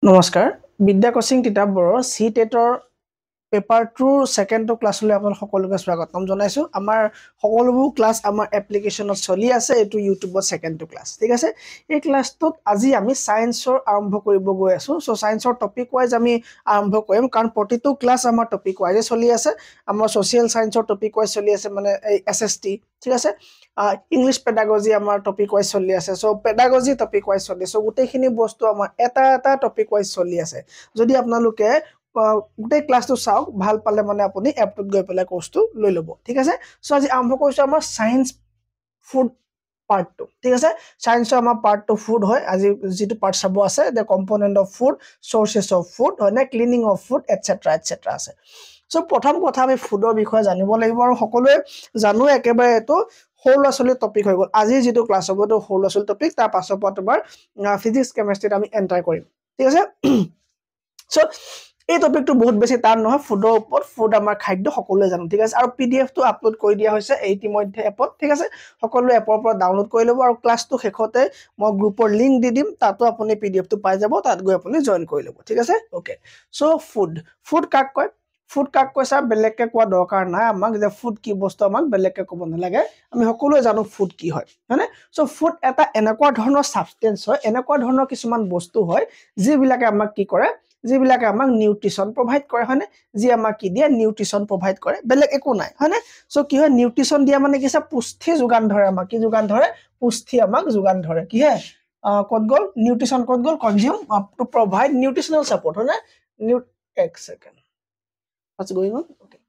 নমস্কাৰ বিদ্যা coaching কিতাপবোৰৰ C-TET-ৰ paper 2 second ক্লাছলৈ আপোনালোক সকলোকে স্বাগতম জনাইছো আমাৰ সকলোবোৰ ক্লাছ আমাৰ এপ্লিকেশনত চলি আছে এটো ইউটিউবত সেকেন্ড ক্লাছ ঠিক আছে এই ক্লাছটোত আজি আমি সায়েন্সৰ আৰম্ভ কৰিব গৈ আছো সো সায়েন্সৰ টপিক ওয়াইজ আমি আৰম্ভ কৰিম কাৰণ প্ৰতিটো ক্লাছ আমাৰ টপিক ওয়াইজ চলি আছে আমাৰ সোশ্যাল সায়েন্সৰ টপিক ওয়াইজ চলি আছে মানে SST ঠিক আছে ইংলিশ পেডাগজি আমাৰ টপিক ওয়াইজ চলি আছে সো পেডাগজি টপিক ওয়াইজ চলি আছে গুটেখিনি বস্তু আমাৰ এটা টপিক ওয়াইজ চলি আছে যদি আপোনালোকে গুটে ক্লাছটো চাওক ভাল পালে মানে আপুনি এপটোত গৈ পেলাই কোৰ্সটো লৈ লব ঠিক আছে সো আজি আৰম্ভ কৰিছো আমাৰ সায়েন্স ফুড part 2 ঠিক আছে সায়েন্সৰ আমাৰ part 2 ফুড হয় আজি যেটো পাৰ্ট চাব আছে the component of food sources of food হয় না cleaning of food etc আছে সো প্ৰথম কথা আমি ফুডৰ বিষয়ে জানিব লাগিব আৰু সকলোৱে জানো একেবাৰে এটো হোলছলি টপিক হৈ গল আজি যেটো ক্লাছ হ'ব তো হোলছলি টপিক তাৰ পাছৰ পৰা তোমাৰ ফিজিক্স কেমিষ্ট্ৰিত আমি এন্টাৰ কৰিম ঠিক আছে সো এই টপিকটো বহুত বেছি টান নহয় ফুডৰ ওপৰত ফুড আমাৰ খাদ্য সকলোৱে জানো ঠিক আছে আৰু PDF টো আপলোড কৰি দিয়া হৈছে এই ইতিমধ্যে এপত ঠিক আছে সকলোৱে এপৰ পৰা ডাউনলোড কৰি ল'ব আৰু ক্লাছটো শেষতে মই গ্ৰুপৰ লিংক দি দিম তাতো আপুনি PDF টো পাই যাব তাত গৈ আপুনি জয়েন কৰি ল'ব ঠিক আছে ওকে সো ফুড কাক কয় ফুড কাক কৈছা বেলেগকে কোৱা দৰকাৰ নাই আমাক যে ফুড কি বস্তু আমাক বেলেগকে ক'ব নালাগে আমি সকলোৱে জানো ফুড কি হয় হয়নে সো ফুড এটা এনেকুৱা ধৰণৰ সাবষ্টেন্স হয় এনেকুৱা ধৰণৰ কিছুমান বস্তু হয় যিবিলাকে আমাক কি কৰে যিবিলাকে আমাক নিউট্ৰিশন প্ৰভাইড কৰে হয়নে যি আমাক কি দিয়ে নিউট্ৰিশন প্ৰভাইড কৰে বেলেগ একো নাই হয়নে সো কি হয় নিউট্ৰিশন দিয়া মানে কি পুষ্টি যোগান ধৰে আমাক কি যোগান ধৰে পুষ্টি আমাক যোগান ধৰে কি হে কত গল নিউট্ৰিশন কত গল কনজিউম টু প্ৰভাইড নিউট্ৰিশনাল সাপোৰ্ট হয়নে এক second what's going on okay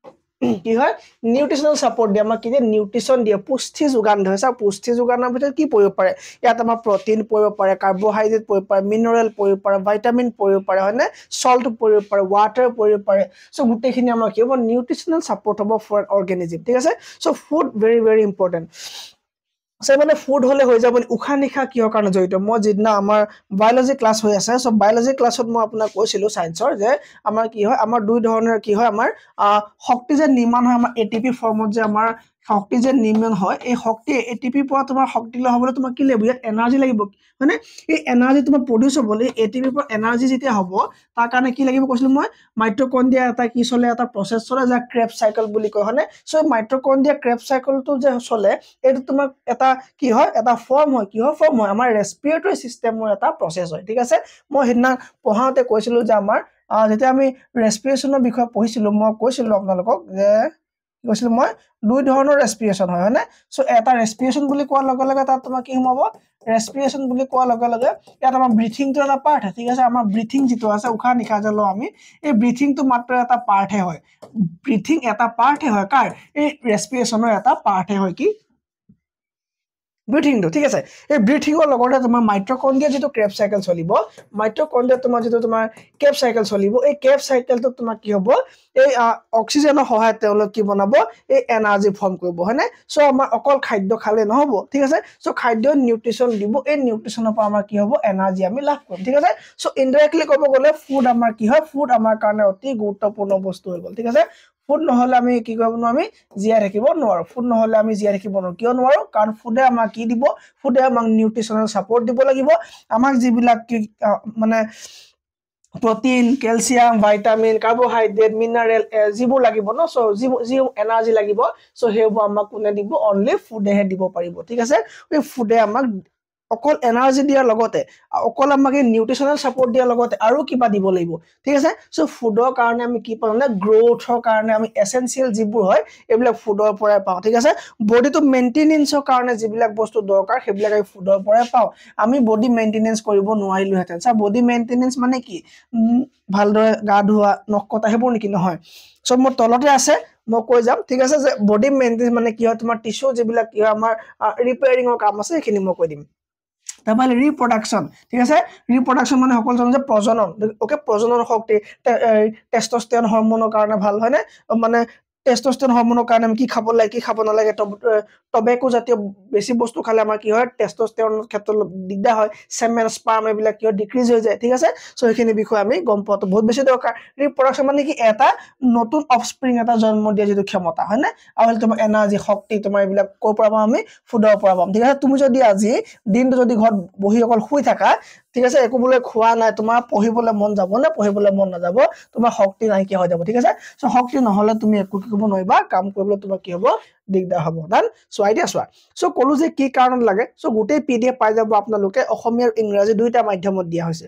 কি হয় নিউট্ৰিশনাল সাপোৰ্ট দিয়ে আমাক কি দিয়ে নিউট্ৰিশন দিয়ে পুষ্টি যোগান ধৰে সা পুষ্টি যোগানৰ ভিতৰত কি পৰিব পাৰে ইয়াত আমাৰ প্ৰটিন পৰিব পাৰে কাৰ্বোহাইড্ৰেট পৰিব পাৰে মিনাৰেল পৰিব পাৰে ভিটামিন পৰিব পাৰে হয়নে সল্ট পৰিব পাৰে ওয়াটাৰ পৰিব পাৰে সো গুটেখিনি আমাৰ কি হ'ব নিউট্ৰিশনাল সাপোৰ্ট হ'ব ফৰ অৰ্গানিজম ঠিক আছে সো ফুড ভেৰি ইম্পৰ্টেন্ট সে মানে ফুড হলে হৈ যাব উখা নিখা কিহৰ কাৰণে জড়িত মই জিদনা আমাৰ বায়োলজি ক্লাছ হৈ আছে সো বায়োলজি ক্লাছত মই আপোনাক কৈছিলো সায়েন্সৰ যে আমাৰ কি হয় আমাৰ দুই ধৰণৰ কি হয় আমাৰ শক্তি যে নিৰ্মাণ হয় আমাৰ ATP ফৰ্মত যে আমাৰ শক্তি যে নিৰ্মাণ হয় এই শক্তি ATP পৰা তোমাৰ শক্তি ল হ'বলৈ তোমাক কি লাগিব ইয়াত এনাৰ্জি লাগিব মানে এই এনাৰ্জি তোমাৰ প্ৰডিউস হ'বলৈ ATP পৰা এনাৰ্জি যেতিয়া হ'ব তাৰ কাৰণে কি লাগিব কৈছিলো মই মাইটোকন্ড্ৰিয়া এটা কি চলে এটা প্ৰসেস চলে যা ক্ৰেবছ সাইকেল বুলি কয় হয়নে সো মাইটোকন্ড্ৰিয়া ক্ৰেবছ সাইকেলটো যে চলে এটো তোমাৰ এটা কি হয় এটা ফৰ্ম হয় কি হয় ফৰ্ম হয় আমাৰ ৰেসপিৰেটৰি সিস্টেমৰ এটা প্ৰসেস হয় ঠিক আছে মই হিনা পঢ়াওতে কৈছিলো যে আমাৰ যেতিয়া আমি ৰেসপিৰেচনৰ বিষয় পঢ়িছিলো মই কৈছিলো আপোনালোকক যে কৈছিলো মই দুই ধৰণৰ ৰেসপিৰেচন হয় হয়নে সো এটা ৰেসপিৰেচন বুলি কোৱাৰ লগে লগে তাত তোমাৰ কি হ'ব ৰেসপিৰেচন বুলি কোৱাৰ লগে লগে ইয়াত আমাৰ ব্ৰিথিং টো এটা পাৰ্ট হয় ঠিক আছে আমাৰ ব্ৰিথিং যেটো আছে উখা নিখা যে লো আমি এই ব্ৰিথিং টো মাত্ৰ এটা পাৰ্ট হয় ব্ৰিথিং এটা পাৰ্ট হয় কাৰ এই ৰেসপিৰেচনৰ এটা পাৰ্ট হয় কি ব্ৰিথিং টো ঠিক আছে এই ব্ৰিথিংৰ লগতে তোমাৰ মাইটোকন্ড্ৰিয়া যেটো ক্ৰেবছ সাইকেল চলিব মাইটোকন্ড্ৰিয়া তোমাৰ যেটো তোমাৰ ক্ৰেবছ সাইকেল চলিব এই ক্ৰেবছ সাইকেলটো তোমাৰ কি হ'ব এই অক্সিজেনৰ সহায়ত তেওঁলোক কি বনাব এই এনাৰ্জি ফৰ্ম কৰিব হয়নে সো আমাৰ অকল খাদ্য খালে নহব ঠিক আছে সো খাদ্য নিউট্ৰিশন দিব এই নিউট্ৰিশনৰ পৰা আমাৰ কি হ'ব এনাৰ্জি আমি লাভ কৰিম ঠিক আছে সো ইনডাইৰেক্টলি ক'ব গলে ফুড আমাৰ কি হয় ফুড আমাৰ কাৰণে অতি গুৰুত্বপূৰ্ণ বস্তু হৈ গল ঠিক আছে ফুড নহলে আমি কি কৰিব নোৱাৰো আমি জিয়া থাকিব নোৱাৰো ফুড নহলে আমি জিয়া থাকিব নোৱাৰো কিয় নোৱাৰো কাৰণ ফুডে আমাক কি দিব ফুডে আমাক নিউট্ৰিশনাল সাপোৰ্ট দিব লাগিব আমাক যিবিলাক মানে protein calcium vitamin carbohydrate mineral জিবু লাগিব ন সো জি এনাৰ্জি লাগিব সো হেবো আমাক কোনে দিব অনলি ফুডে হে দিব পাৰিব ঠিক আছে এই ফুডে আমাক অকল এনাৰ্জি দিয়াৰ লগতে অকল আমাক নিউট্ৰিশনাল সাপোৰ্ট দিয়াৰ লগতে আৰু কিবা দিব লাগিব ঠিক আছে সো ফুডৰ কাৰণে আমি কি পাওঁ না গ্ৰোথৰ কাৰণে আমি এসেনশিয়াল জিবুৰ হয় এইবিলাক ফুডৰ পৰা পাওঁ ঠিক আছে বডিটো মেইনটেনেন্সৰ কাৰণে যিবিলাক বস্তু দৰকাৰ সেইবিলাক আমি ফুডৰ পৰা পাওঁ আমি বডি মেইনটেনেন্স কৰিব নোৱাৰিলো হেতেন সা বডি মেইনটেনেন্স মানে কি ভালদৰে গা ধোৱা নখ কটা হেবোৰ নেকি নহয় সব মোৰ তলতে আছে মই কৈ যাম ঠিক আছে যে বডি মেইনটেনেন্স মানে কি হয় তোমাৰ টিস্যু যিবিলাক কি হয় আমাৰ ৰিপেয়াৰিংৰ কাম আছে এখিনি মই কৈ দিম তারপরে রিপ্রোডাকশন ঠিক আছে রিপ্রোডাকশন মানে সকল জানো যে প্রজনন ওকে প্রজনন শক্তি টেস্টোস্টেরন হরমোনের কারণে ভাল হয় না মানে টেস্টোস্টেরন হরমোনের কারণে আমি কি খাব লাগে কি খাব না লাগে টবেকো জাতীয় বেশি বস্তু খালে আমাৰ কি হয় টেস্টোস্টেৰনৰ ক্ষেত্ৰত দিগদাৰ হয় সেমেন স্পার্ম এবিলাক কি ডিক্রিজ হৈ যায় ঠিক আছে সো এখিনি বিষয় আমি গম পাওঁটো বহুত বেছি দৰকাৰ ৰিপ্ৰোডাকশন মানে কি এটা নতুন অফস্প্ৰিং এটা জন্ম দিয়া যেটো ক্ষমতা হয় না আৰু তোমাৰ এনাৰ্জি শক্তি তোমাৰ এবিলাক কৰ পৰা আমি ফুডৰ পৰা পাম ঠিক আছে তুমি যদি আজি দিনটো যদি ঘৰত বহি অকল শুই থাকা ঠিক আছে একো বোলে খোৱা নাই তোমাৰ পঢ়িবলে মন যাব না পঢ়িবলে মন নাযাব তোমাৰ শক্তি নাইকিয়া হৈ যাব ঠিক আছে সো শক্তি নহলে তুমি একো কি কৰিব নোৱাৰিবা কাম কৰিবলৈ তোমাৰ কি হ'ব দিগদাৰ হ'ব ডান সো আইডিয়া চোৱা সো কলো যে কি কাৰণ লাগে সো গোটেই পিডিএফ পাই যাব আপোনালোকে অসমীয়া আৰু ইংৰাজী দুইটা মাধ্যমত দিয়া হৈছে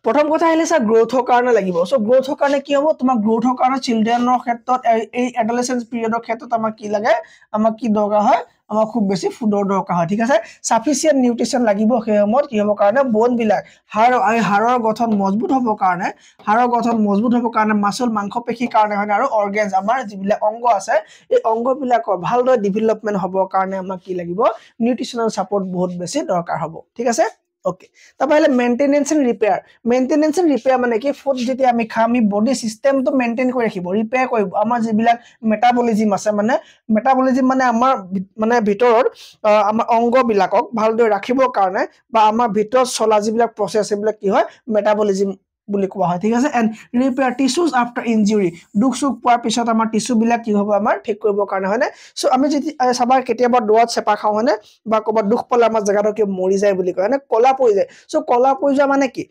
প্ৰথম কথা আহিলে স্যাৰ গ্ৰোথৰ কাৰণে লাগিব সো গ্ৰোথৰ কাৰণে কি হ'ব তোমাৰ গ্ৰোথৰ কাৰণে চিলড্ৰেনৰ ক্ষেত্ৰত এই এডোলেসেন্স পিৰিয়ডৰ ক্ষেত্ৰত আমাক কি লাগে আমাক কি দৰকাৰ হয় আমাক খুব বেছি ফুডৰ দৰকাৰ হয় ঠিক আছে সাফিসিয়েন্ট নিউট্ৰিশন লাগিব সেই সময়ত কি হ'ব কাৰণে বোন বিলাক হাড়ৰ গঠন মজবুত হ'ব কাৰণে মাসল মাংসপেশী কাৰণে হয় আৰু অৰ্গেনছ আমাৰ যিবিলাক অংগ আছে এই অংগবিলাকৰ ভালদৰে ডেভেলপমেন্ট হ'ব কাৰণে আমাক কি লাগিব নিউট্ৰিশনাল সাপোৰ্ট বহুত বেছি দৰকাৰ হ'ব ঠিক আছে ओके तब पहले मेंटेनेंस एंड रिपेयर माने कि फुड जेति आमी खामी बॉडी सिस्टम तो मेंटेन কৰি ৰাখিব ৰিপেয়াৰ কৰিব আমাৰ যিবিলাক মেটাবলিজম আছে মানে মেটাবলিজম মানে আমাৰ মানে ভিতৰৰ আমাৰ অংগ বিলাকক ভালদৰে ৰাখিবৰ কাৰণে বা আমাৰ ভিতৰত চলা যিবিলাক প্ৰসেস এইবিলাক কি হয় মেটাবলিজম বুলি কোৱা হয় ঠিক আছে and repair tissues after injury দুখ সুখ পোৱাৰ পিছত আমাৰ টিস্যু বিলাক কি হ'ব আমাৰ ঠিক কৰিবৰ কাৰণে হয়নে সো আমি যদি সাবাৰ কেতিয়াবা দোৱাত চেপা খাও হয়নে বা কবা দুখ পালে আমাৰ জায়গাটো কি মৰি যায় বুলি কয় হয়নে কলা পৰি যায় সো কলা পৰি যায় মানে কি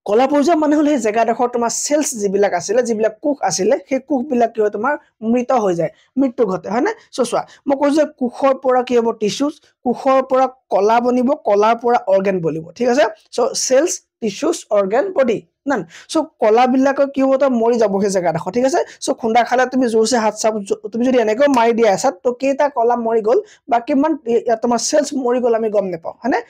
কলা পৰি যায় মানে হলে জায়গাডখৰ তোমাৰ সেলস যিবিলাক আছিল যিবিলাক কুখ আছিল সেই কুখ বিলাক কি হয় তোমাৰ মৃত হৈ যায় মৃত্যু ঘটে হয়নে সো চোৱা মই কৈছো যে কুখৰ পৰা কি হ'ব টিস্যুজ কুখৰ পৰা কলা বনিব কলাৰ পৰা অৰ্গান বনিব ঠিক আছে so cells tissues organ body নান সো কলা বিলাক কি হ'ব তা মৰি যাব সেই জায়গাডখৰ ঠিক আছে সো খুন্দা খালে তুমি জোৰছে হাত চাপ তুমি যদি এনেকৈ মাৰি দিয়া আছা তো কেইটা কলা মৰি গল বা কিমান তোমাৰ সেলস মৰি গল আমি গম নেপাও হয়নে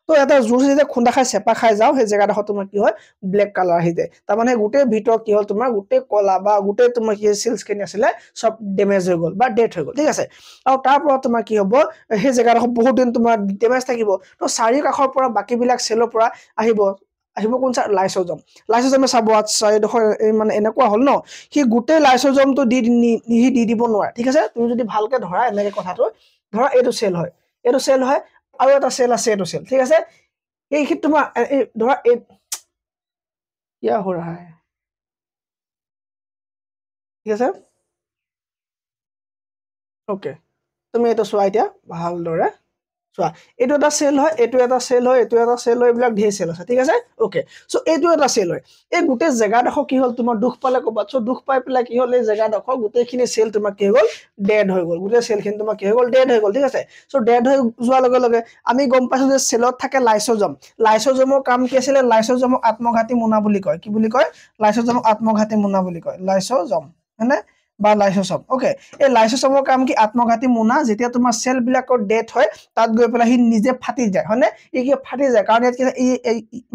তো এটা জোৰছে যে খুন্দা খাই চেপা খাই যাও সেই জায়গাডখৰ তোমাৰ কি হয় ব্ল্যাক কালাৰ আহি যায় তাৰ মানে গুটে ভিতৰ কি হল তোমাৰ গুটে কলা বা গুটে তোমাৰ কি সেলস কেনি আছিল সব ড্যামেজ হৈ গল বা ডেথ হৈ গল ঠিক আছে আৰু তাৰ পৰা তোমাৰ কি হ'ব সেই জায়গাডখৰ বহুত দিন তোমাৰ ড্যামেজ থাকিব তো চাৰি কাখৰ পৰা বাকি বিলাক সেলৰ পৰা আহিব কোন লাইসোজমে চাব আচ্ছা এডখৰ মানে এনেকুৱা হল ন কি গুটে লাইসোজমটো দি দিব নোৱাৰে ঠিক আছে তুমি যদি ভালকে ধৰা এনেকে কথাটো ধৰা এইটো সেল হয় আৰু এটা সেল আছে এইটো সেল ঠিক আছে এই কি তোমাৰ ধৰা क्या हो रहा है ঠিক আছে ओके তুমি এটা চোৱা এতিয়া ভালদৰে চোৱা এটো এটা সেল হয় এটো এটা সেল হয় এটো এটা সেল হয় এইবিলাক ঢেৰ সেল আছে ঠিক আছে ওকে সো এটো এটা সেল হয় এই গুটে জায়গাডখৰ কি হল তোমাৰ দুখ পালে কবাত সো দুখ পাই পেলা কি হল এই জায়গাডখৰ গুটেখিনি সেল তোমাৰ কি হৈ গল ডেড হৈ গল গুটে সেলখিনি তোমাৰ কি হৈ গল ডেড হৈ গল ঠিক আছে সো ডেড হৈ যোৱাৰ লগে লগে আমি গম পাইছো যে সেলত থাকে লাইসোজমৰ কাম কি আছিল লাইসোজমক আত্মঘাতী মুনা বুলি কয় কি বুলি কয় লাইসোজমক আত্মঘাতী মুনা বুলি কয় লাইসোজম হয়নে বা লাইসোসম ওকে এই লাইসোসমৰ কাম কি আত্মঘাতী মুনা যেতিয়া তোমাৰ সেল বিলাকৰ ডেথ হয় তাত গৈ পেলা হি নিজে ফাটি যায় হয়নে ই কি ফাটি যায় কাৰণ ইয়াত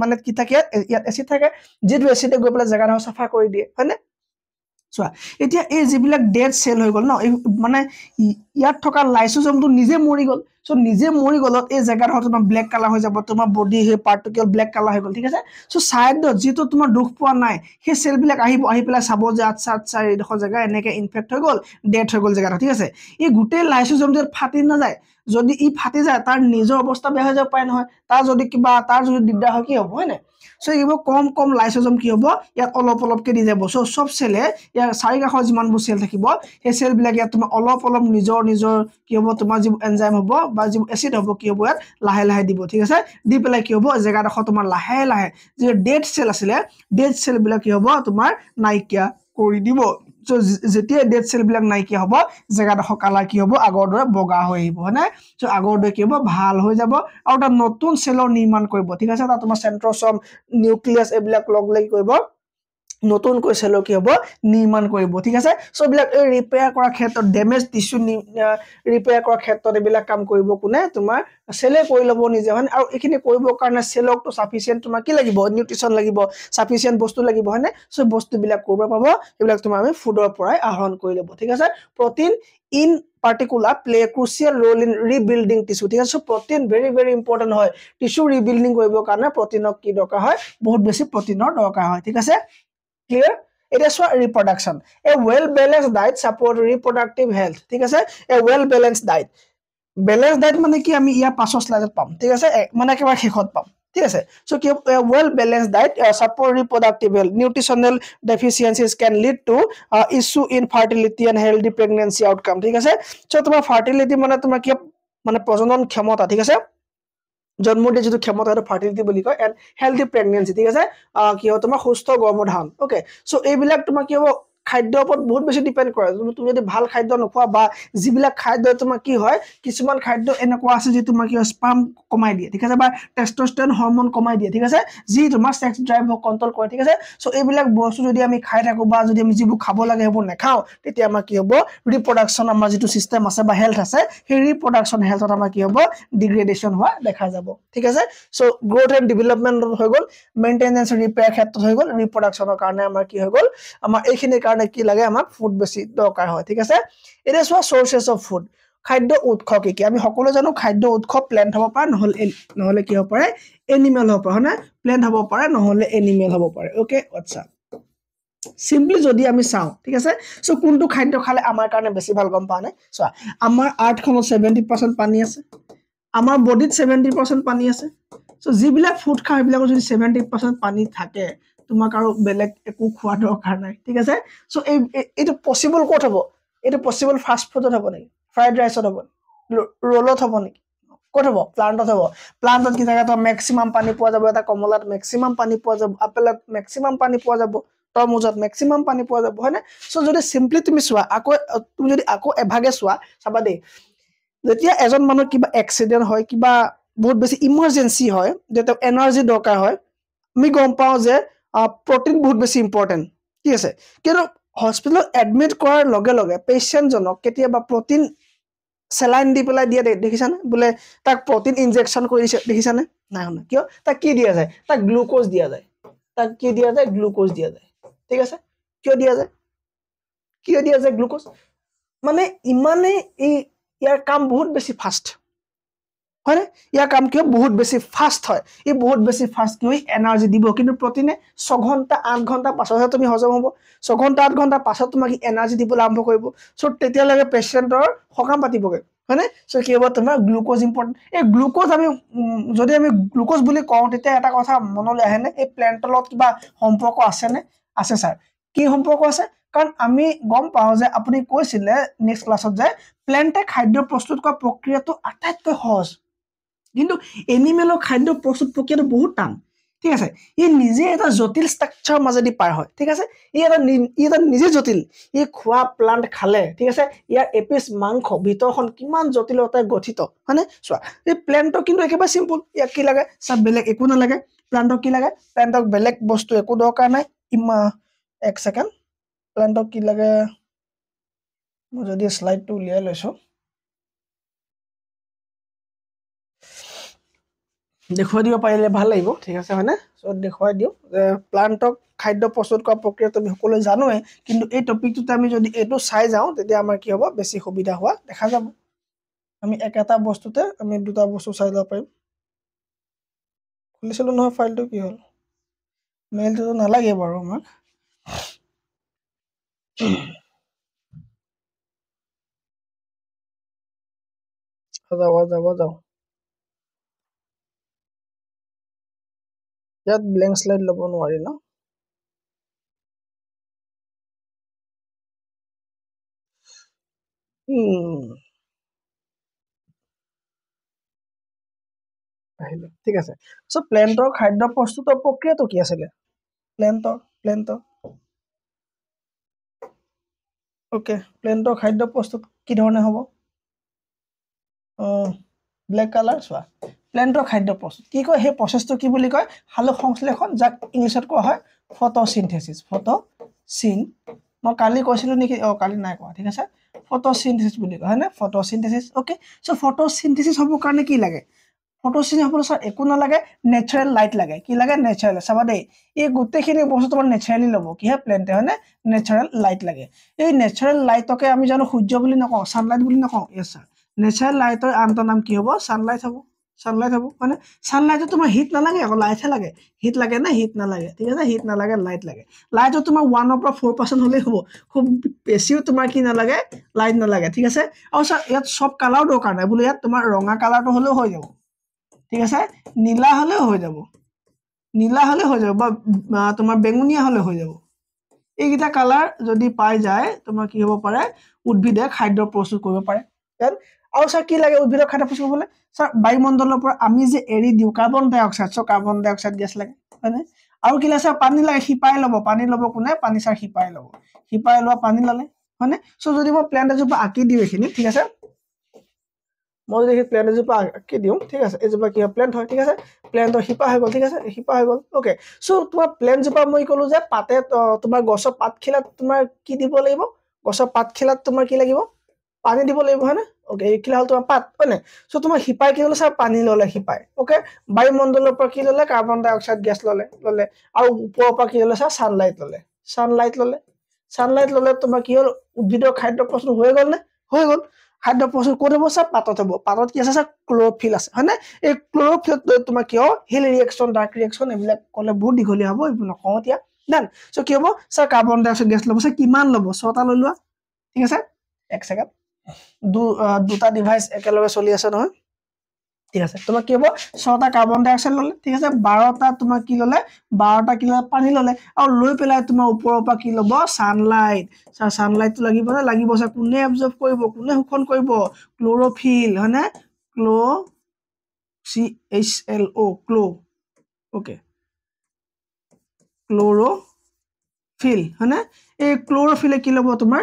মানে কি থাকে ইয়াত এসিড থাকে যেটো এসিডে গৈ পেলা জায়গাটো সাফা কৰি দিয়ে হয়নে চোৱা এতিয়া এই যিবিলাক ডেড সেল হৈ গল ন মানে ইয়াত থকা লাইসোজমটো নিজে মৰি গল সো নিজে মৰি গলত এই জায়গাটো তোমাৰ ব্ল্যাক কালাৰ হৈ যাব তোমাৰ বডি হে পাৰ্টিকল ব্ল্যাক কালাৰ হৈ গল ঠিক আছে সো সাইড যেটো তোমাৰ দুখ পোৱা নাই সেই সেল বিলাক আহি পেলা চাব যে আচ্ছা এইডখৰ জায়গা এনেকে ইনফেক্ট হৈ গল ডেথ হৈ গল জায়গাটো ঠিক আছে এই গুটে লাইসোজম যে ফাটি না যায় যদি ই ফাটি যায় তাৰ নিজৰ অৱস্থা বেয়া হৈ যাব পাৰে নহয় তাৰ যদি দিগদাৰ হয় কি হ'ব হয়নে সো এইবোৰ কম লাইসোজম কি হ'ব ইয়াত অলপকে দি যাব সো সব সেলে ইয়াৰ চাৰি কাখৰ যিমানবোৰ সেল থাকিব সেই সেল বিলাক ইয়াত তোমাৰ অলপ নিজৰ কি হ'ব তোমাৰ যি এনজাইম হ'ব বা যি এসিড হ'ব কি হ'ব ইয়াত লাহে দিব ঠিক আছে দি পেলাই কি হ'ব জায়গাডখৰ তোমাৰ লাহে যে ডেড সেল আছিল ডেড সেল বিলাক কি হ'ব তোমাৰ নাইকিয়া কৰি দিব সো যেতিয়া ডেড সেল বিলাক নাইকিয়া হ'ব জায়গাডখৰ কালাৰ কি হ'ব আগৰ দৰে বগা হৈ আহিব হয়নে সো আগৰ দৰে কি হ'ব ভাল হৈ যাব আৰু এটা নতুন সেলৰ নিৰ্মাণ কৰিব ঠিক আছে তা তোমাৰ সেন্ট্ৰোসোম নিউক্লিয়াছ এইবিলাক লগ লাগি কৰিব নতুন কৈ সেল কি হ'ব নিৰ্মাণ কৰিব ঠিক আছে সো বিলাক ৰিপেয়াৰ কৰাৰ ক্ষেত্ৰত ড্যামেজ টিস্যু ৰিপেয়াৰ কৰাৰ ক্ষেত্ৰত এইবিলাক কাম কৰিব কোনে তোমাৰ সেলে কৰি লব নিজে হয় আৰু এখিনি কৰিব কাৰণে সেলক তো সাফিসিয়েন্ট তোমাৰ কি লাগিব নিউট্ৰিশন লাগিব সাফিসিয়েন্ট বস্তু লাগিব হয়নে সো বস্তু বিলাক কৰিব পাব এইবিলাক তোমাৰ আমি ফুডৰ পৰাই আহৰণ কৰি লব ঠিক আছে protein in particular play a crucial role in rebuilding tissue ঠিক আছে protein very important হয় tissue rebuilding কৰিব কাৰণে proteinক কি দৰকাৰ হয় বহুত বেছি proteiner দৰকাৰ হয় ঠিক আছে clear it is for reproduction a well balanced diet support reproductive health ঠিক আছে a well balanced diet মানে কি আমি ইয়া পাছৰ স্লাইডত পাম ঠিক আছে মানে একেবাৰে শেষত পাম ঠিক আছে সো কি well balanced diet support reproductive health nutritional deficiencies can lead to issue in fertility and healthy pregnancy outcome ঠিক আছে সো তোমাৰ fertility মানে তোমাৰ কি মানে প্ৰজনন ক্ষমতা ঠিক আছে জন্ম দিয়ে যিটো ক্ষমতা সেইটো ফাৰ্টিলিটি বুলি কয় এণ্ড হেল্থি প্ৰেগনেঞ্চি ঠিক আছে কি হ'ব তোমাৰ সুস্থ গৰ্ভধাৰণ অ'কে চ' এইবিলাক তোমাৰ কি হ'ব খাদ্যৰ ওপৰত বহুত বেছি ডিপেণ্ড কৰে তুমি যদি ভাল খাদ্য নোখোৱা বা যিবিলাক খাদ্য তোমাৰ কি হয় কিছুমান খাদ্য এনেকুৱা আছে যি তোমাৰ কি হয় স্পাম কমাই দিয়ে ঠিক আছে বা টেষ্টষ্টেৰন হৰমন কমাই দিয়ে ঠিক আছে যি তোমাৰ ছেক্স ড্ৰাইভক কণ্ট্ৰল কৰে ঠিক আছে চ' এইবিলাক বস্তু যদি আমি খাই থাকোঁ বা যদি আমি যিবোৰ খাব লাগে সেইবোৰ নাখাওঁ তেতিয়া আমাৰ কি হ'ব ৰিপ্ৰডাকশ্যন আমাৰ যিটো ছিষ্টেম আছে বা হেল্থ আছে সেই ৰিপ্ৰডাকশ্যন হেল্থত আমাৰ কি হ'ব ডিগ্ৰেডেশ্যন হোৱা দেখা যাব ঠিক আছে চ' গ্ৰ'থ এণ্ড ডেভেলপমেণ্ট হৈ গ'ল মেইনটেনেঞ্চ ৰিপেয়াৰ ক্ষেত্ৰত হৈ গ'ল ৰিপ্ৰডাকশ্যনৰ কাৰণে আমাৰ কি হৈ গ'ল আমাৰ এইখিনিৰ কাৰণে কি লাগে আমাক ফুড বেছি দৰকাৰ হয় ঠিক আছে এতিয়া চোৱা চ'ৰ্চেছ অফ ফুড খাদ্য উৎস কি কি আমি সকলোৱে জানো খাদ্য উৎস প্লেন্ট হ'ব পাৰে নহ'লে কি হ'ব পাৰে এনিমেল হ'ব পাৰে হয় নে প্লেন্ট হ'ব পাৰে নহ'লে এনিমেল হ'ব পাৰে অ'কে আচ্ছা চিম্পলি যদি আমি চাওঁ ঠিক আছে চ' কোনটো খাদ্য খালে আমাৰ কাৰণে বেছি ভাল গম পাওঁ নে চোৱা আমাৰ আৰ্থখনত 70% পানী আছে আমাৰ বডিত 70% পানী আছে চ' যিবিলাক ফুড খাওঁ সেইবিলাকৰ যদি 70% পানী থাকে তোমাক আৰু বেলেগ একো খোৱা দৰকাৰ নাই ঠিক আছে চ' এইটো পচিবল ক'ত হ'ব এইটো পচিবল ফাষ্ট ফুডত হ'ব নেকি ফ্ৰাইড ৰাইচত হ'ব ৰোলত হ'ব নেকি ক'ত হ'ব প্লাণ্টত হ'ব প্লাণ্টত কি থাকে তো মেক্সিমাম পানী পোৱা যাব এটা কমলাত মেক্সিমাম পানী পোৱা যাব আপেলত মেক্সিমাম পানী পোৱা যাব তৰমুজত মেক্সিমাম পানী পোৱা যাব হয়নে চ' যদি চিম্পলি তুমি চোৱা তুমি যদি আকৌ এভাগে চোৱা চাবা দেই যেতিয়া এজন মানুহৰ কিবা এক্সিডেণ্ট হয় কিবা বহুত বেছি ইমাৰ্জেঞ্চি হয় যেতিয়া এনাৰ্জি দৰকাৰ হয় আমি গম পাওঁ যে প্ৰটিন বহুত বেছি ইম্পৰ্টেণ্ট ঠিক আছে কিন্তু হস্পিটেলত এডমিট কৰাৰ লগে লগে পেচেণ্টজনক কেতিয়াবা প্ৰটিন চেলাইন দি পেলাই দিয়ে দেখিছানে বোলে তাক প্ৰটিন ইনজেকশ্যন কৰিছে দেখিছানে নাই শুনা কিয় তাক কি দিয়া যায় তাক গ্লুক'জ দিয়া যায় তাক কি দিয়া যায় গ্লুক'জ দিয়া যায় ঠিক আছে কিয় দিয়া যায় গ্লুক'জ মানে ইমানেই ইয়াৰ কাম বহুত বেছি ফাষ্ট হয় নে ইয়াৰ কাম কিয় বহুত বেছি ফাষ্ট হয় বহুত বেছি ফাষ্ট কি এনাৰ্জি দিব কিন্তু প্ৰটিনে 6 ঘণ্টা 8 ঘণ্টা পাছতহে তুমি হজম হ'ব 6 ঘণ্টা 8 ঘণ্টা পাছত তোমাক এনাৰ্জি দিবলৈ আৰম্ভ কৰিব চ' তেতিয়ালৈকে পেচেণ্টৰ সকাম পাতিবগৈ হয়নে চ' কি হ'ব তোমাৰ গ্লুক'জ ইম্পৰ্টেণ্ট এই গ্লুক'জ আমি যদি আমি গ্লুক'জ বুলি কওঁ তেতিয়া এটা কথা মনলৈ আহেনে এই প্লেণ্টৰ লগত কিবা সম্পৰ্ক আছেনে আছে ছাৰ কি সম্পৰ্ক আছে কাৰণ আমি গম পাওঁ যে আপুনি কৈছিলে নেক্সট ক্লাছত যে প্লেণ্টে খাদ্য প্ৰস্তুত কৰা প্ৰক্ৰিয়াটো আটাইতকৈ সহজ কিন্তু এনিমেলৰ খাদ্য প্ৰস্তুত প্ৰক্ৰিয়াটো বহুত টান ঠিক আছে নিজে এটা জটিল ষ্ট্ৰাকচাৰ মাজেদি পাৰ হয় ঠিক আছে এটা নিজে জটিল খোৱা প্লান্ট খালে ঠিক আছে ইয়াৰ এপিচ মাংস ভিতৰখন কিমান জটিলতাৰে গঠিত হয়নে চোৱা এই প্লেণ্টক কিন্তু একেবাৰে চিম্পল ইয়াক কি লাগে চব বেলেগ একো নালাগে প্লান্টক কি লাগে প্লান্টক বেলেগ বস্তু একো দৰকাৰ নাই এক ছেকেণ্ড প্লান্টক কি লাগে মই যদি স্লাইডটো উলিয়াই লৈছো দেখুৱাই দিব পাৰিলে ভাল লাগিব ঠিক আছে হয়নে চ' দেখুৱাই দিওঁ যে প্লান্টক খাদ্য প্ৰস্তুত কৰা প্ৰক্ৰিয়া তুমি সকলোৱে জানোৱে কিন্তু এই টপিকটোতে আমি যদি এইটো চাই যাওঁ তেতিয়া আমাৰ কি হ'ব বেছি সুবিধা হোৱা দেখা যাব আমি একেটা বস্তুতে আমি দুটা বস্তু চাই ল'ব পাৰিম খুলিছিলোঁ নহয় ফাইলটো কি হ'ল মেইলটো নালাগে বাৰু আমাক যাওঁ ইয়াত ব্লেংক শ্লাইড ল'ব নোৱাৰি ন আহিলে ঠিক আছে চ' প্লেণ্টৰ খাদ্য প্ৰস্তুতৰ প্ৰক্ৰিয়াটো কি আছিলে প্লেণ্টৰ অ'কে প্লেণ্টৰ খাদ্য প্ৰস্তুত কি ধৰণে হ'ব ব্লেক কালাৰ চোৱা প্লেণ্টৰ খাদ্য প্ৰস্তুত কি কয় সেই প্ৰচেছটো কি বুলি কয় সালোক সংশ্লেষণ যাক ইংলিছত কোৱা হয় ফটোচিনথেচিছ মই কালি কৈছিলোঁ নেকি কালি নাই কোৱা ঠিক আছে ফটোচিনথেচিছ বুলি কয় হয়নে ফটোচিনথেচিছ অ'কে চ' ফটোচিনথেচিছ হ'বৰ কাৰণে কি লাগে ফটোচিনথেচিছ হ'বলৈ ছাৰ একো নালাগে নেচাৰেল লাইট লাগে কি লাগে নেচাৰেল চাবা দেই এই গোটেইখিনি বস্তু তোমাৰ নেচাৰেলি ল'ব কিহে প্লেণ্টে হয়নে নেচাৰেল লাইট লাগে এই নেচাৰেল লাইটকে আমি জানো সূৰ্য বুলি নকওঁ ছানলাইট বুলি নকওঁ য়েছ ছাৰ নেচাৰেল লাইটৰ আনটো নাম কি হ'ব ছানলাইট হ'ব হয়নে ছানলাইটত তোমাৰ হিট নালাগে আকৌ লাইটহে লাগে হিট লাগে নে হিট নালাগে ঠিক আছে হিট নালাগে লাইট লাগে লাইটত তোমাৰ 1 পৰা 4% হ'লেই হ'ব খুব বেছিও তোমাৰ কি নালাগে লাইট নালাগে ঠিক আছে আৰু ছাৰ ইয়াত চব কালাৰ দৰকাৰ নাই বোলে ইয়াত তোমাৰ ৰঙা কালাৰটো হ'লেও হৈ যাব ঠিক আছে নীলা হ'লেও হৈ যাব বা তোমাৰ বেঙুনীয়া হ'লেও হৈ যাব এইকেইটা কালাৰ যদি পাই যায় তোমাৰ কি হ'ব পাৰে উদ্ভিদে খাদ্য প্ৰস্তুত কৰিব পাৰে আৰু স্যাৰ কি লাগে উদ্ভিদৰ খাদ্য প্ৰস্তুত হ'বলৈ স্যাৰ বায়ুমণ্ডলৰ পৰা আমি যে এৰি দিওঁ কাৰ্বন ডাই অক্সাইড সো কাৰ্বন ডাই অক্সাইড গেছ লাগে হয়নে আৰু কি লাগে স্যাৰ পানী লাগে হিপাই ল'ব পানী ল'ব কোনে পানী স্যাৰ হিপাই ল'ব হিপাই লোৱা পানী ল'লে হয়নে সো যদি মই প্লেন্ট এজোপা আঁকি দিওঁ এখিনি ঠিক আছে মই যদি প্লেন্ট এজোপা আঁকি দিওঁ ঠিক আছে এজোপা কি প্লেন্ট হয় ঠিক আছে প্লেন্টৰ হিপা হৈ গ'ল ঠিক আছে হিপা হৈ গ'ল ওকে সো তোমাৰ প্লেন্ট জোপা মই ক'লো যে পাতে তোমাৰ গছৰ পাত খিলাত তোমাৰ কি দিব লাগিব গছৰ পাত খিলাত তোমাৰ কি লাগিব পানী দিব লাগিব হয়নে ওকে এই খিলা হল তোমাৰ পাত হয়নে সো তোমাৰ হিপাই কি হল স্যাৰ পানী ল'লে হিপাই ওকে বায়ুমণ্ডলৰ পৰা কি ল'লে কাৰ্বন ডাই অক্সাইড গেছ ল'লে আৰু ওপৰৰ পৰা কি ল'লে স্যাৰ সানলাইট ল'লে সানলাইট ল'লে তোমাৰ কি হল উদ্ভিদৰ খাদ্য প্ৰস্তুত হৈ গ'ল নে হৈ গ'ল খাদ্য প্ৰস্তুত কৰি হ'ব স্যাৰ পাতত হ'ব পাতত কি আছে স্যাৰ ক্লোৰোফিল আছে হয়নে এই ক্লোৰোফিল তোমাৰ কি হিল ৰিএকচন ডাৰ্ক ৰিএকচন এইবিলাক ক'লে বহুত দীঘলীয়া হ'ব এইবোৰ নকওঁ এতিয়া ডান সো কি হ'ব স্যাৰ কাৰ্বন ডাই অক্সাইড গেছ ল'ব স্যাৰ কিমান ল'ব 6টা লৈ লোৱা ঠিক আছে এক সেকেন্ড দুটা ডিভাইস একেলগে চলি আছে নহয় ঠিক আছে তোমাৰ কি হ'ব 6টা কাৰ্বন ডাই অক্সাইড ল'লে ঠিক আছে 12টা তোমাৰ কি ল'লে 12টা কি ল'লে পানী ল'লে আৰু লৈ পেলাই তোমাৰ ওপৰৰ পৰা কি ল'ব সানলাইট স্যাৰ সানলাইটটো লাগিব না লাগিব স্যাৰ কোনে এবজৰ্ব কৰিব কোনে শোষণ কৰিব ক্লোৰোফিল হয়নে ক্লো CHLO ক্লো ওকে ক্লোৰোফিল হয়নে এই ক্লোৰোফিলে কি ল'ব তোমাৰ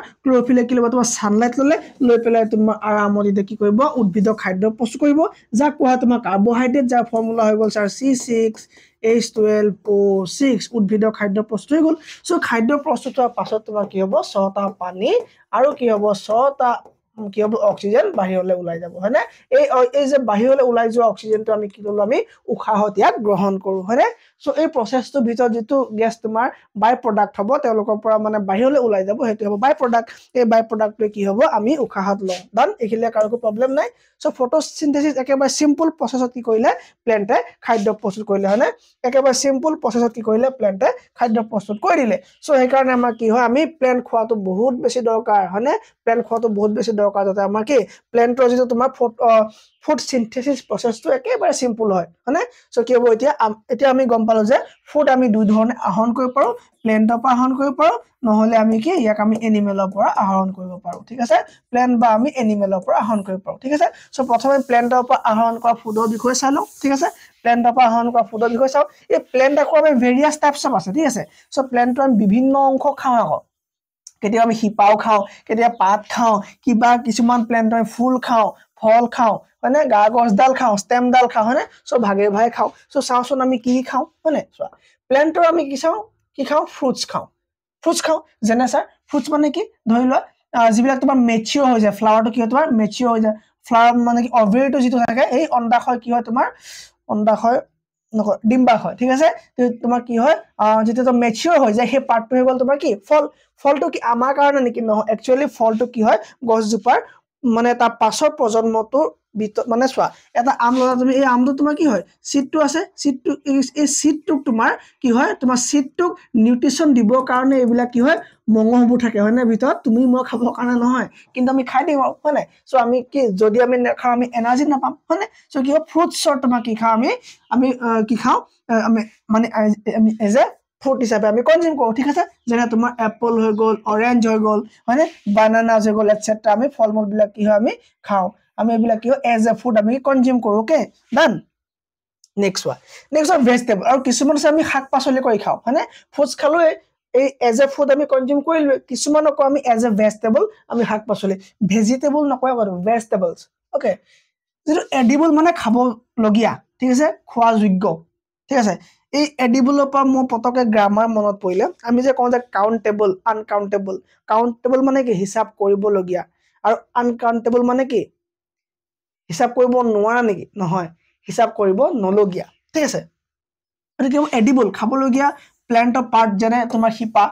সানলাইট ল'লে লৈ পেলাই তোমাৰ আৰামত কি কৰিব উদ্ভিদৰ খাদ্য প্ৰস্তুত কৰিব যাক কোৱা তোমাৰ কাৰ্বোহাইড্ৰেট যাৰ ফৰ্মুলা হৈ গ'ল স্যাৰ C6H12O6 উদ্ভিদৰ খাদ্য প্ৰস্তুত হৈ গ'ল সো খাদ্য প্ৰস্তুত হোৱাৰ পাছত তোমাৰ কি হ'ব 6টা পানী আৰু কি হ'ব 6টা কি হ'ব অক্সিজেন বাহিৰলৈ ওলাই যাব হয়নে এই যে বাহিৰলৈ ওলাই যোৱা অক্সিজেনটো আমি কি কৰো আমি উশাহত ইয়াক গ্ৰহণ কৰো হয়নে সো এই প্ৰসেসটোৰ ভিতৰত যেটো গেছ তোমাৰ বাই প্ৰডাক্ট হ'ব তেওঁলোকৰ পৰা মানে বাহিৰলৈ ওলাই যাব হেতু হ'ব বাই প্ৰডাক্ট এই বাই প্ৰডাক্টটো কি হ'ব আমি উশাহত লওঁ ডান এখিলে কাৰো প্ৰবলেম নাই সো ফটোসিনথেসিস একেবাৰে সিম্পল প্ৰসেসত কি কৰিলে প্লেন্টে খাদ্য প্ৰস্তুত কৰিলে হয়নে একেবাৰে সিম্পল প্ৰসেসত কি কৰিলে প্লেন্টে খাদ্য প্ৰস্তুত কৰি দিলে সো এই কাৰণে আমাৰ কি হয় আমি প্লেন্ট খোৱাটো বহুত বেছি দৰকাৰ হয়নে প্লেন্ট খোৱাটো বহুত বেছি দৰকাৰ যাতে আমাৰ কি প্লেন্টৰ যেটো তোমাৰ ফুড সিনথেসিস প্ৰসেসটো একেবাৰে সিম্পল হয় হয়নে সো কি হ'ব এতিয়া আমি গম পালো যে ফুড আমি দুই ধৰণে আহৰণ কৰিব পাৰো প্লেন্টৰ পৰা আহৰণ কৰিব পাৰো নহলে আমি কি ইয়াক আমি এনিমেলৰ পৰা আহৰণ কৰিব পাৰো ঠিক আছে প্লেন্ট বা আমি এনিমেলৰ পৰা আহৰণ কৰিব পাৰো ঠিক আছে সো প্ৰথমে প্লেন্টৰ পৰা আহৰণ কৰা ফুডৰ বিষয়ে চাই লওঁ ঠিক আছে প্লেন্টৰ পৰা আহৰণ কৰা ফুডৰ বিষয়ে চাও এই প্লেন্ট আকৌ আমি ভেৰিয়াছ টাইপছ অফ আছে ঠিক আছে সো প্লেন্টৰ আমি বিভিন্ন অংশ খাওঁ আকৌ কেতিয়া আমি হিপাও খাওঁ কেতিয়া পাত খাওঁ কিবা কিছুমান প্লেন্টৰ ফুল খাওঁ ফল খাওঁ মানে গা গছডাল খাওঁ ষ্টেমডাল খাওঁ হয়নে সো ভাগে ভাগে খাওঁ সো চাওচোন আমি কি খাওঁ হয়নে চোৱা প্লেন্টৰ আমি কি খাওঁ ফ্ৰুটছ খাওঁ যেনে স্যাৰ ফ্ৰুটছ মানে কি ধৰি লোৱা যিবিলাক তোমাৰ মেচিউৰ হৈ যায় ফ্লাৱাৰটো কি হয় তোমাৰ মেচিউৰ হৈ যায় ফ্লাৱাৰ মানে কি অভেৰিটো যেটো থাকে এই অন্ডাশয় কি হয় তোমাৰ অন্ডাশয় নকয় ডিম্বাশয় ঠিক আছে তোমাৰ কি হয় যেটো তো মেচিউৰ হৈ যায় সেই পাৰ্টটো হৈ গ'ল তোমাৰ কি ফলটো কি আমাৰ কাৰণে নেকি নহয় একচুয়ালি ফলটো কি হয় গছজোপাৰ মানে তাৰ পাছৰ প্ৰজন্মটো মানে চোৱা এটা আম ললা তুমি এই আমটো তোমাৰ কি হয় সিডটো আছে সিডটো এই সিডটো তোমাৰ কি হয় তোমাৰ সিডটোক নিউট্ৰিশন দিবৰ কাৰণে এইবিলাক কি হয় মঙহবোৰ থাকে হয়নে ভিতৰত তুমি মই খাবৰ কাৰণে নহয় কিন্তু আমি খাই দিওঁ হয়নে সো আমি কি যদি আমি নাখাওঁ আমি এনাৰ্জি নাপাম হয়নে সো কি হয় ফ্ৰুটছৰ তোমাৰ কি খাওঁ আমি কি খাওঁ আমি মানে আমি এজ এ ফ্ৰুট হিচাপে আমি কনজিউম কৰো ঠিক আছে যেনে তোমাৰ এপল হৈ গ'ল অৰেঞ্জ হৈ গ'ল হয়নে বানানাস হৈ গ'ল এটসেট্ৰা আমি ফলমূল বিলাক কি হয় আমি খাওঁ আমি এইবিলাক কি হয় এজ এ ফুড আমি কনজিউম কৰো ওকে ডান নেক্সট ভেজিটেবল আৰু কিছুমান আছে আমি শাক পাচলি কৰি খাওঁ হয়নে ফ্ৰুটছ খালো এই এজ এ ফুড আমি কনজিউম কৰিলো কিছুমানক আমি এজ এ ভেজিটেবল আমি শাক পাচলি ভেজিটেবল নকয় কৰো ভেজিটেবলছ ওকে যেটো এডিবল মানে খাব লগিয়া ঠিক আছে খোৱা যোগ্য ঠিক আছে এই এডিবলৰ পৰা মই পতকে গ্ৰামাৰ মনত পৰিলে আমি যে কওঁ যে কাউন্টেবল আনকাউন্টেবল মানে কি হিসাব কৰিব লগিয়া আৰু আনকাউন্টেবল মানে কি হিসাব কৰিব নোৱাৰা নেকি নহয় হিসাব কৰিব নলগিয়া ঠিক আছে এটো কি এডিবল খাবলগিয়া প্লান্টৰ পাৰ্ট যেনে তোমাৰ হিপা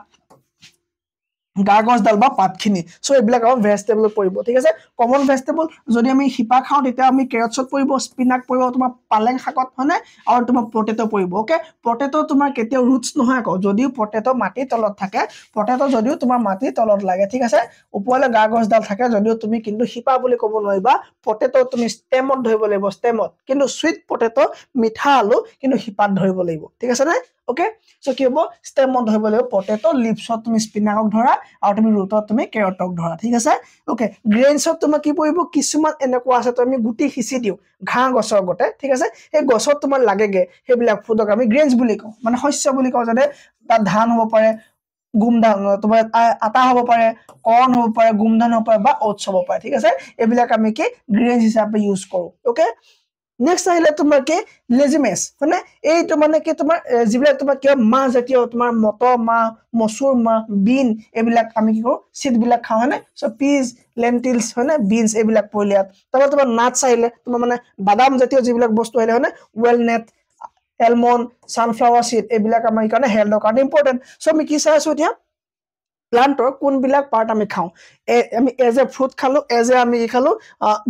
গাগছডাল বা পাতখিনি সো এইবিলাক আমাৰ ভেজিটেবল পৰিব ঠিক আছে কমন ভেজিটেবল যদি আমি হিপা খাওঁ তেতিয়া আমি কেৰটছত পৰিব স্পিনাক পৰিব তোমাৰ পালেং শাকত হয়নে আৰু তোমাৰ পটেটো পৰিব ওকে পটেটো তোমাৰ কেতিয়াও ৰুটছ নহয় আকৌ যদিও পটেটো মাটিৰ তলত থাকে পটেটো যদিও তোমাৰ মাটিৰ তলত লাগে ঠিক আছে ওপৰলে গাগছডাল থাকে যদিও তুমি কিন্তু হিপা বুলি ক'ব নোৱাৰিবা পটেটো তুমি ষ্টেমত ধৰিব লাগিব ষ্টেমত কিন্তু সুইট পটেটো মিঠা আলু কিন্তু হিপাত ধৰিব লাগিব ঠিক আছে নে ওকে সো কি হ'ব ষ্টেমত ধৰিব লাগিব পটেটো লিভছত তুমি স্পিনাকক ধৰা আৰু তুমি ৰুটত তুমি কেৰটক ধৰা ঠিক আছে ওকে গ্ৰেইনছত তোমাৰ কি পৰিব কিছুমান এনেকুৱা আছে তো আমি গুটি সিঁচি দিওঁ ঘাঁহ গছৰ গতে ঠিক আছে এই গছত তোমাৰ লাগেগে সেইবিলাক ফুডক আমি গ্ৰেইনছ বুলি কওঁ মানে শস্য বুলি কওঁ যাতে তাত ধান হ'ব পাৰে গুমধান তোমাৰ আটা হ'ব পাৰে কৰ্ণ হ'ব পাৰে গুমধান হ'ব পাৰে বা ওটছ হ'ব পাৰে ঠিক আছে এইবিলাক আমি কি গ্ৰেইনছ হিচাপে ইউজ কৰো ওকে নেক্সট আহিলে তোমাৰ কি লেজিমেছ মানে এইটো মানে কি তোমাৰ যিবিলাক তোমাৰ কি মাহ জাতীয় তোমাৰ মটৰ মাহ মচুৰ মাহ বিন এইবিলাক আমি কি কৰো সিড বিলাক খাওঁ হয়নে সো পিজ লেন্টিলছ হয়নে বিনছ এইবিলাক পৰিলে তাৰপৰা তোমাৰ নাটছ আহিলে তোমাৰ মানে বাদাম জাতীয় যিবিলাক বস্তু আহিলে হয়নে ৱেলনেট এলমন্ড সানফ্লাৱাৰ সিড এইবিলাক আমাৰ কাৰণে হেল্থৰ কাৰণে ইম্পৰ্টেণ্ট সো আমি কি চাই আছো এতিয়া প্লান্টৰ কোনবিলাক পাৰ্ট আমি খাওঁ আমি এজ এ ফ্ৰুট খালো এজ এ আমি খালো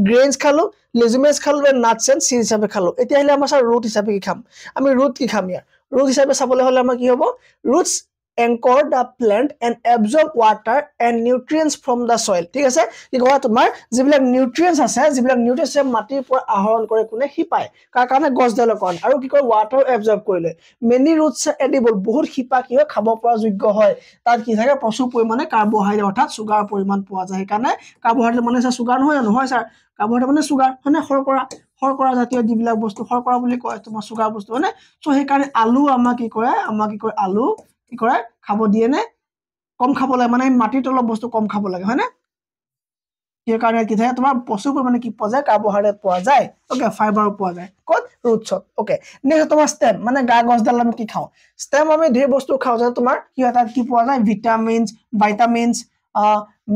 গ্ৰেইনছ খালো লেজুমেছ খালো নাটছ এণ্ড সিড হিচাপে খালো এতিয়া আহিলে আমাৰ স্যাৰ ৰুট হিচাপে কি খাম আমি ৰুট কি খাম ইয়াৰ ৰুট হিচাপে চাবলৈ হলে আমাৰ কি হ'ব routes anchor the plant and absorb water and nutrients from the soil ঠিক আছে কি কোৱা তোমাৰ যিবিলাক নিউট্ৰিয়েন্টছ আছে যিবিলাক নিউট্ৰিয়েন্টছ মাটিৰ পৰা আহৰণ কৰে কোনে হিপায় কাৰ কাৰণে গছডালৰ কাৰণে আৰু কি কয় water absorb কৰিলে many roots are edible বহুত হিপা কি হয় খাব পৰা যোগ্য হয় তাত কি থাকে প্ৰচুৰ পৰিমাণে কাৰ্বোহাইড্ৰেট অৰ্থাৎ সুগাৰ পৰিমাণ পোৱা যায় কাৰণে কাৰ্বোহাইড্ৰেট মানে সুগাৰ নহয় নহয় স্যাৰ কাৰ্বোহাইড্ৰেট মানে সুগাৰ মানে শৰ্কৰা জাতীয় যিবিলাক বস্তু শৰ্কৰা বুলি কয় তোমাৰ সুগাৰ বস্তু মানে সো সেই কাৰণে আলু আমাক কি কয় আলু কি কৰে খাব দিয়ে নে কম খাব লাগে মানে মাটিৰ তলৰ বস্তু কম খাব লাগে হয় না এই কাৰণে কি থাকে তোমাৰ প্ৰচুৰ পৰিমাণে কি পোৱা যায় কাৰ্বোহাইড্ৰেট পোৱা যায় ওকে ফাইবাৰ পোৱা যায় ক'ত ৰুটছত ওকে নেক্সট তোমাৰ ষ্টেম মানে গা গছডাল আমি কি খাওঁ ষ্টেম আমি ধেৰ বস্তু খাওঁ যে তোমাৰ কি হয় তাত কি পোৱা যায় ভিটামিনছ ভাইটামিনছ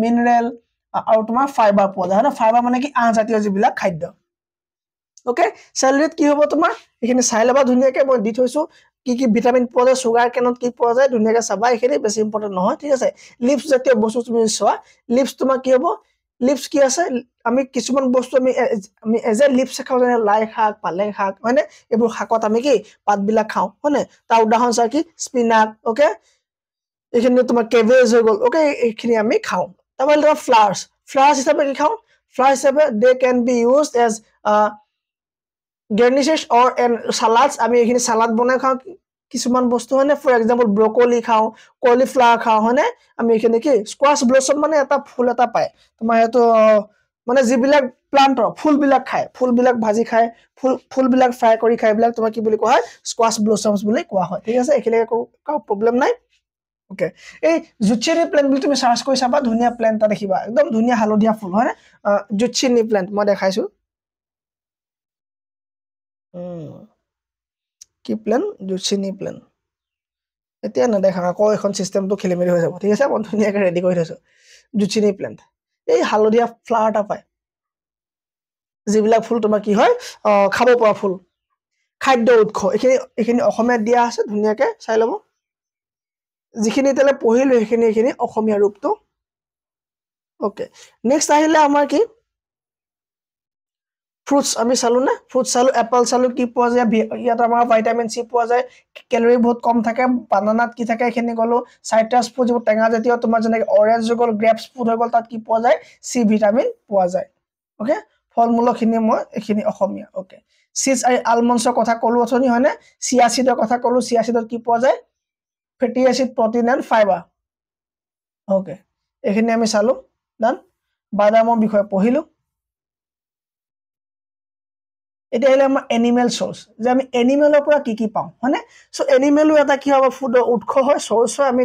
মিনাৰেল আৰু তোমাৰ ফাইবাৰ পোৱা যায় হয় না ফাইবাৰ মানে কি আহজাতীয় যিবিলাক খাদ্য ওকে চেলাৰীত কি হ'ব তোমাৰ এইখিনি চাই ল'বা ধুনীয়াকৈ মই দি থৈছো কি ভিটামিন পোৱা যায় সুগাৰ কেনত কি পোৱা যায় ধুনীয়াকৈ চাবা এইখিনি বেছি ইম্পৰ্টেন্ট নহয় ঠিক আছে লিভছ জাতীয় বস্তু তুমি চোৱা লিভছ তোমাৰ কি হ'ব লিভছ কি আছে আমি কিছুমান বস্তু আমি এজ এ লিভছ খাওঁ যেনে লাই শাক পালেং শাক হয়নে এইবোৰ শাকত আমি কি পাতবিলাক খাওঁ হয়নে তাৰ উদাহৰণ চাই কি স্পিনাক ওকে এইখিনি তোমাৰ কেবেজ হৈ গ'ল ওকে এইখিনি আমি খাওঁ তাৰপৰা তোমাৰ ফ্লাৱাৰ্ছ হিচাপে কি খাওঁ ফ্লাৱাৰ্ছ হিচাপে they can be used as garnishes or and salads আমি এইখিনি সালাড বনাই খাওঁ কিছুমান বস্তু হয়নে ফৰ এক্সাম্পল ব্ৰকলি খাওঁ কলিফ্লাৱাৰ খাওঁ হয়নে আমি এইখিনি কি স্কোৱাছ ব্লছম মানে এটা ফুল এটা পায় তোমাৰ এইটো মানে যিবিলাক প্লান্টৰ ফুলবিলাক ভাজি খায় ফুলবিলাক ফ্ৰাই কৰি খায় এইবিলাক তোমাৰ কি বুলি কোৱা হয় স্কোৱাছ ব্লছমছ বুলি কোৱা হয় ঠিক আছে এইখিনি একো প্ৰব্লেম নাই ওকে এই জুচিনি প্লেন্ট বুলি তুমি সাৰ্চ কৰি চাবা ধুনীয়া প্লেন্ট এটা দেখিবা একদম ধুনীয়া হালধীয়া ফুল হয় জুচিনি প্লেন্ট মই দেখাইছো কি প্লেন জুচিনি প্লেন এতিয়া নেদেখা আকৌ এখন সিস্টেমটো খেলিমেলি হৈ যাব ঠিক আছে মই ধুনীয়াকৈ ৰেডি কৰি থৈছো জুচিনি প্লেন্ট এই হালধীয়া ফ্লাৱাৰ এটা পায় যিবিলাক ফুল তোমাৰ কি হয় খাব পৰা ফুল খাদ্য উৎস এইখিনি অসমীয়াত দিয়া আছে ধুনীয়াকৈ চাই ল'ব যিখিনি তেলে পঢ়িলো এইখিনি অসমীয়া ৰূপটো ওকে নেক্সট আহিলে আমাৰ কি fruits আমি চালু না fruits চালু এপল চালু কি পোৱা যায় ইয়াত আমাৰ ভিটামিন সি পোৱা যায় ক্যালোৰি বহুত কম থাকে বানানাত কি থাকে এখিনি গলো সাইট্ৰাছ ফুড যেবোৰ টেঙা জাতীয় তোমাৰ যেনে অৰেঞ্জ গল গ্ৰেপছ ফুড হৈ গল তাত কি পোৱা যায় সি ভিটামিন পোৱা যায় ওকে ফলমূলখিনি মই এখিনি অসমীয়া ওকে সিডছ আৰু আলমণ্ডছৰ কথা কলো অথনি হয়নে চিয়া সিডৰ কথা কলো চিয়া সিডত কি পোৱা যায় fatty acid protein and fibre okay এখিনি আমি চালু ডান বাদামৰ বিষয়ে পঢ়িলো এটা হলে আমাৰ এনিমেল সোৰ্স যে আমি এনিমেলৰ পৰা কি পাওঁ হয়নে সো এনিমেলো এটা কি হ'ব ফুডৰ উৎস হয় সোৰ্স হয় আমি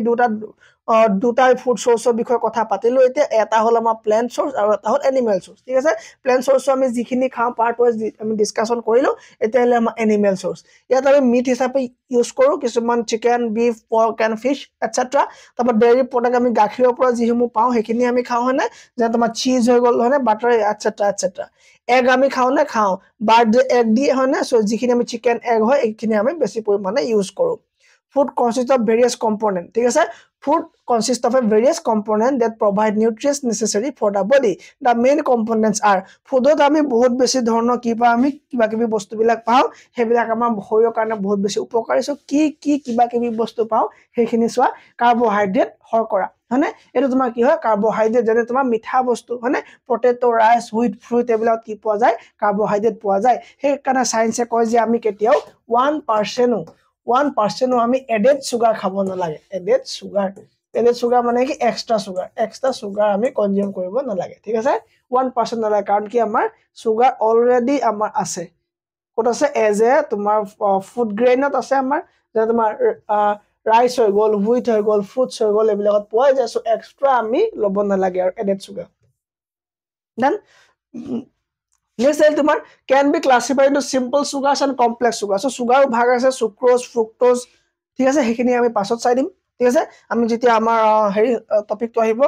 দুটা ফুড সোৰ্সৰ বিষয়ে কথা পাতিলো এতিয়া এটা হল আমাৰ প্ল্যান্ট সোৰ্স আৰু এটা হল এনিমেল সোৰ্স ঠিক আছে প্ল্যান্ট সোৰ্স আমি যিখিনি খাওঁ পাৰ্ট ওয়াইজ আমি ডিসকাশন কৰিলো এটা হলে আমাৰ এনিমেল সোৰ্স ইয়াত আমি মিট হিচাপে ইউজ কৰো কিছুমান chicken beef pork and fish etcetera তাৰপৰা ডেইৰী প্ৰডাক্ট আমি গাখীৰৰ পৰা যিসমূহ পাওঁ সেইখিনি আমি খাওঁ হয়নে যে তোমাৰ চীজ হৈ গ'ল হয়নে বাটাৰ এটসেট্ৰা এগ আমি খাওঁ নে খাওঁ বার্থডে এগ দিয়ে হয় না সো যিখিনি আমি চিকেন এগ হয় এইখিনি আমি বেছি পৰিমাণে ইউজ কৰো food consists of various components ঠিক আছে food consists of a various component that provide nutrients necessary for the body the main components are foodত আমি বহুত বেছি ধৰণৰ কি পাওঁ আমি কিবা কিবি বস্তুবিলাক পাওঁ হেবিলাক আমাৰ শৰীৰৰ কাৰণে বহুত বেছি উপকাৰী সো কি কিবা কিবি বস্তু পাওঁ সেইখিনি চোৱা কাৰ্বোহাইড্ৰেট শৰ্কৰা হয়নে এটো তোমাৰ কি হয় কাৰ্বোহাইড্ৰেট যেনে তোমাৰ মিঠা বস্তু হয়নে পটেটো ৰাইস হুইট ফ্ৰুট এইবিলাক কি পোৱা যায় কাৰ্বোহাইড্ৰেট পোৱা যায় সেই কাৰণে সায়েন্সে কয় যে আমি কেতিয়াও 1% 1% আমি এডেড সুগাৰ খাব নালাগে এডেড সুগাৰ মানে কি এক্সট্ৰা সুগাৰ আমি কনজিউম কৰিব নালাগে ঠিক আছে 1% নালাগে কাৰণ কি আমাৰ সুগাৰ অলৰেডি আমাৰ আছে ক'ত আছে এজ এ তোমাৰ ফুড গ্ৰেইনত আছে আমাৰ যে তোমাৰ ৰাইচ হৈ গ'ল হুইট হৈ গ'ল ফ্ৰুটছ হৈ গ'ল এইবিলাকত পোৱা যায় সো এক্সট্ৰা আমি ল'ব নালাগে আৰু added sugar then next cell tumar can be classified into simple sugars and complex sugars so sugar bhag ase sucrose fructose ঠিক আছে হেখিনি আমি পাছত চাই দিম ঠিক আছে আমি যেতিয়া আমাৰ হেৰি টপিক তো আহিব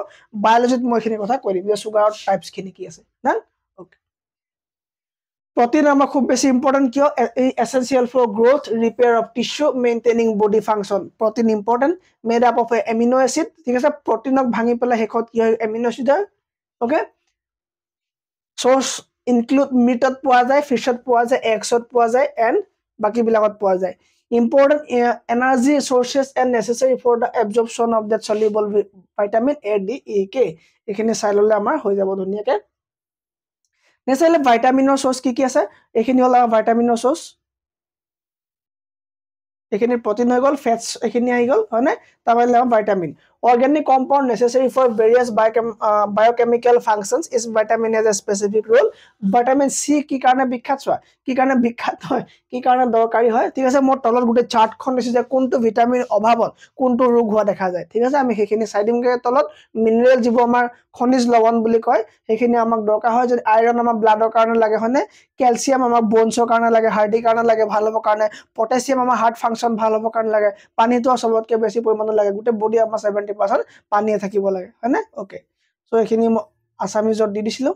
বায়োলজিত মই খিনি কথা কৈ দিম যে সুগাৰৰ টাইপস খিনি কি আছে দেন ওকে protein আমাৰ খুব বেছি ইম্পৰ্টেন্ট কিয় essential for growth repair of tissue maintaining body function protein important made up of amino acid ঠিক আছে প্ৰটিনক ভাঙি পেলাই হেকত কি হয় amino acid okay source include meat পোৱা যায় ফিশত পোৱা যায় এগছত পোৱা যায় and বাকি বিলাকত পোৱা যায় important energy sources and necessary for the absorption of that soluble vitamin A D E K এখানে চাই ললে আমাৰ হৈ যাব ধুনিয়াকে নেছালে ভিটামিনৰ সোৰ্স কি আছে এখানে হল ভিটামিনৰ সোর্স এখানে প্রোটিন হৈ গল ফ্যাটস এখানে আহি গল হয়নে তাহলে vitamin organic compound necessary for various biochemical functions is vitamin has a specific role vitamin C কি কারণে বিখ্যাত হয় কি কারণে বিখ্যাত হয় কি কারণে দরকারি হয় ঠিক আছে মই তলত গুটে চার্ট খন দিছে যে কোনটো ভিটামিন অভাবত কোনটো ৰোগ হোৱা দেখা যায় ঠিক আছে আমি হেখিনি সাইডিংকে তলত মিনাৰেল জীৱ আমাৰ খনিজ লৱণ বুলি কয় হেখিনি আমাক দৰকাৰ হয় যদি আয়ৰন আমাৰ ব্লাডৰ কাৰণে লাগে হয়নে ক্যালসিয়াম আমাৰ বোনছৰ কাৰণে লাগে হাৰ্ডিৰ কাৰণে লাগে ভাল হ'ব কাৰণে পটাছিয়াম আমাৰ হাৰ্ট ফাংচন ভাল হ'ব কাৰণে লাগে পানীটো সবতকে বেছি পৰিমাণৰ লাগে গুটে বডি আমাৰ 70% পানীয়ে থাকিব লাগে হয়নে ওকে সো এখিনি আসামিজত দি দিছিলো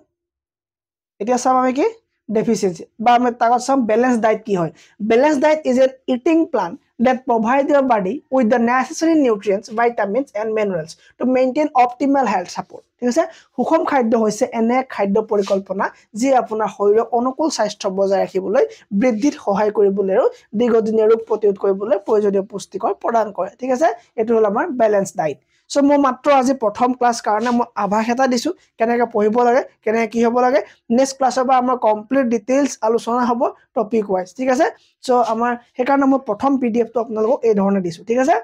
এতিয়া চাম আমি কি deficiency বা আমি তাগত সাম balance diet কি হয় balance diet is an eating plan that provide your body with the necessary nutrients vitamins and minerals to maintain optimal health support ঠিক আছে সুষম খাদ্য হৈছে এনে খাদ্য পৰিকল্পনা যি আপোনাৰ শৰীৰৰ অনুকূল স্বাস্থ্য বজাই ৰাখিবলৈ বৃদ্ধিত সহায় কৰিবলৈ আৰু দীৰ্ঘদিনীয়া ৰোগ প্ৰতিৰোধ কৰিবলৈ প্ৰয়োজনীয় পুষ্টিকৰ প্ৰদান কৰে ঠিক আছে এটো হল আমাৰ ব্যালেন্স ডায়েট সো মই মাত্ৰ আজি প্ৰথম ক্লাস কাৰণে মই আভাস এটা দিছো কেনেকৈ পঢ়িব লাগে কেনেকৈ কি হ'ব লাগে নেক্সট ক্লাছৰ পৰা আমাৰ কমপ্লিট ডিটেইলছ আলোচনা হ'ব টপিক ওয়াইজ ঠিক আছে সো আমাৰ হেকাৰণে মই প্ৰথম পিডিএফ টো আপোনালোকক এই ধৰণে দিছো ঠিক আছে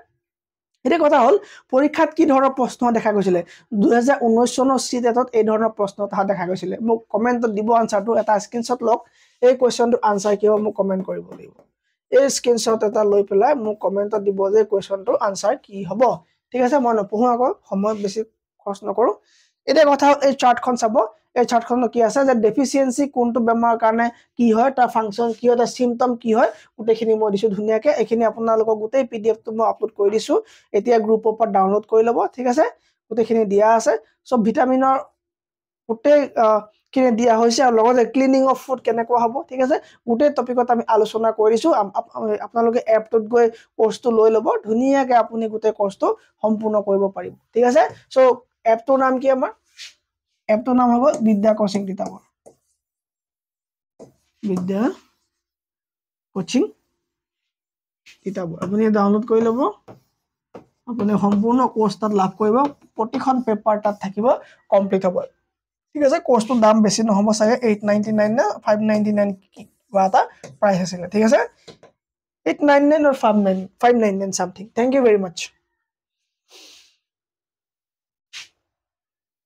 এটা কথা হল পৰীক্ষাত কি ধৰণৰ প্ৰশ্ন দেখা গৈছিল 2019 চনৰ সিটেটত এই ধৰণৰ প্ৰশ্ন তাহা দেখা গৈছিল মোক কমেন্টত দিব আনসাৰটো এটা স্ক্ৰিনশ্বট লওক এই কোৱেশ্চনটো আনসাৰ কি হ'ব মোক কমেন্ট কৰিব লাগিব এই স্ক্ৰিনশ্বট এটা লৈ পেলাই মোক কমেন্টত দিব যে কোৱেশ্চনটো আনসাৰ কি হ'ব ঠিক আছে মই নপঢ়ো আকৌ সময় বেছি খৰচ নকৰো এটা কথা এই চাৰ্টখন চাব এই চাৰ্টখন কি আছে যে ডেফিসিয়েন্সি কোনটো বেমাৰ কাৰণে কি হয় তাৰ ফাংচন কি হয় তাৰ সিম্পটম কি হয় গুটেখিনি মই দিছো ধুনিয়াকে এখিনি আপোনালোকক গুটে পিডিএফ টো মই আপলোড কৰি দিছো এতিয়া গ্ৰুপৰ পৰা ডাউনলোড কৰি ল'ব ঠিক আছে গুটেখিনি দিয়া আছে সব ভিটামিনৰ গুটে কিনে দিয়া হৈছে আৰু লগতে ক্লিনিং অফ ফুড কেনেকুৱা হ'ব ঠিক আছে গুটে টপিকত আমি আলোচনা কৰিছো আপোনালোকে এপটোত গৈ কোৰ্সটো লৈ ল'ব ধুনিয়াকে আপুনি গুটে কোৰ্সটো সম্পূৰ্ণ কৰিব পাৰিব ঠিক আছে সো এপটোৰ নাম কি আমাৰ এপটোৰ নাম হ'ব বিদ্যা কোচিং কিতাবৰ বিদ্যা কোচিং কিতাবৰ আপুনি ডাউনলোড কৰি ল'ব আপুনি সম্পূৰ্ণ কোৰ্স তাত লাভ কৰিব প্ৰতিখন পেপাৰ তাত থাকিব কমপ্লিট হ'ব ঠিক আছে কোৰ্সটোৰ দাম বেছি নহব চাগে 899 না 599 কিবা এটা প্ৰাইস আছিল ঠিক আছে 899 or 599 something thank you very much